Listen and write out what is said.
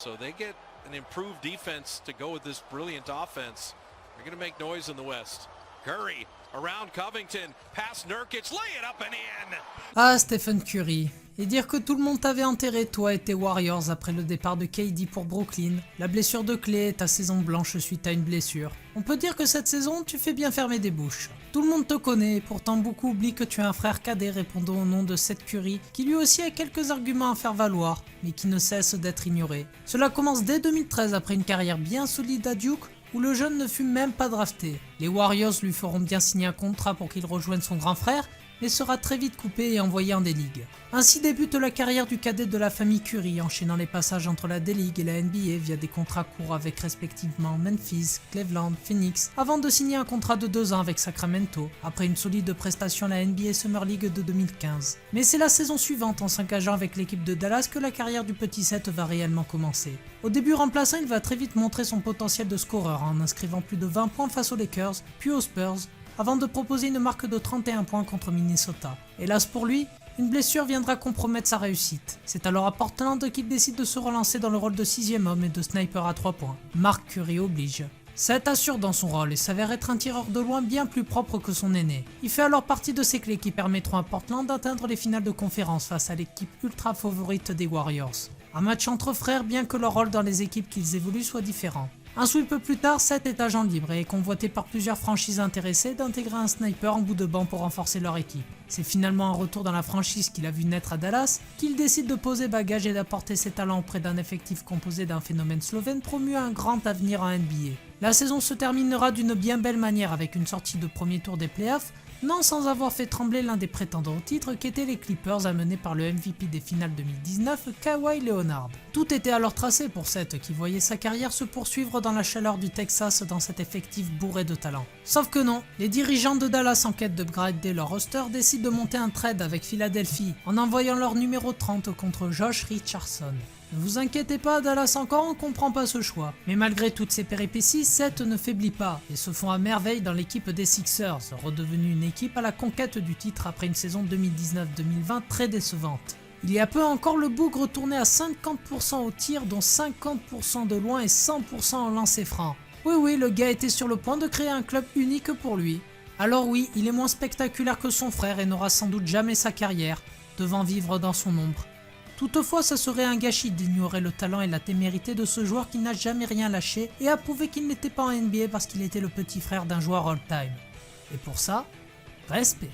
So they get an improved defense to go with this brilliant offense. They're going to make noise in the West. Curry around Covington, pass Nurkic, lay it up and in. Ah, Stephen Curry. Et dire que tout le monde t'avait enterré, toi et tes Warriors, après le départ de KD pour Brooklyn, la blessure de Klay et ta saison blanche suite à une blessure. On peut dire que cette saison, tu fais bien fermer des bouches. Tout le monde te connaît, et pourtant beaucoup oublient que tu as un frère cadet répondant au nom de Seth Curry, qui lui aussi a quelques arguments à faire valoir, mais qui ne cesse d'être ignoré. Cela commence dès 2013 après une carrière bien solide à Duke, où le jeune ne fut même pas drafté. Les Warriors lui feront bien signer un contrat pour qu'il rejoigne son grand frère, mais sera très vite coupé et envoyé en D-League. Ainsi débute la carrière du cadet de la famille Curry, enchaînant les passages entre la D-League et la NBA via des contrats courts avec respectivement Memphis, Cleveland, Phoenix, avant de signer un contrat de 2 ans avec Sacramento, après une solide prestation à la NBA Summer League de 2015. Mais c'est la saison suivante, en s'engageant avec l'équipe de Dallas, que la carrière du petit Seth va réellement commencer. Au début remplaçant, il va très vite montrer son potentiel de scoreur en inscrivant plus de 20 points face aux Lakers, puis aux Spurs, avant de proposer une marque de 31 points contre Minnesota. Hélas pour lui, une blessure viendra compromettre sa réussite. C'est alors à Portland qu'il décide de se relancer dans le rôle de 6e homme et de sniper à 3 points. Mark Curry oblige. Seth assure dans son rôle et s'avère être un tireur de loin bien plus propre que son aîné. Il fait alors partie de ces clés qui permettront à Portland d'atteindre les finales de conférence face à l'équipe ultra favorite des Warriors. Un match entre frères bien que leur rôle dans les équipes qu'ils évoluent soit différent. Un sweep plus tard, Seth est agent libre et est convoité par plusieurs franchises intéressées d'intégrer un sniper en bout de banc pour renforcer leur équipe. C'est finalement un retour dans la franchise qu'il a vu naître à Dallas qu'il décide de poser bagage et d'apporter ses talents auprès d'un effectif composé d'un phénomène slovène promu à un grand avenir en NBA. La saison se terminera d'une bien belle manière avec une sortie de premier tour des playoffs, non sans avoir fait trembler l'un des prétendants au titre qu'étaient les Clippers amenés par le MVP des finales 2019, Kawhi Leonard. Tout était alors tracé pour Seth qui voyait sa carrière se poursuivre dans la chaleur du Texas dans cet effectif bourré de talent. Sauf que non, les dirigeants de Dallas en quête d'upgrader leur roster décident de monter un trade avec Philadelphie en envoyant leur numéro 30 contre Josh Richardson. Ne vous inquiétez pas, Dallas encore, on comprend pas ce choix. Mais malgré toutes ces péripéties, Seth ne faiblit pas et se font à merveille dans l'équipe des Sixers, redevenue une équipe à la conquête du titre après une saison 2019-2020 très décevante. Il y a peu encore, le bougre tournait à 50% au tir, dont 50% de loin et 100% en lancer franc. Oui, le gars était sur le point de créer un club unique pour lui. Alors oui, il est moins spectaculaire que son frère et n'aura sans doute jamais sa carrière, devant vivre dans son ombre. Toutefois, ça serait un gâchis d'ignorer le talent et la témérité de ce joueur qui n'a jamais rien lâché et a prouvé qu'il n'était pas en NBA parce qu'il était le petit frère d'un joueur all-time. Et pour ça, respect.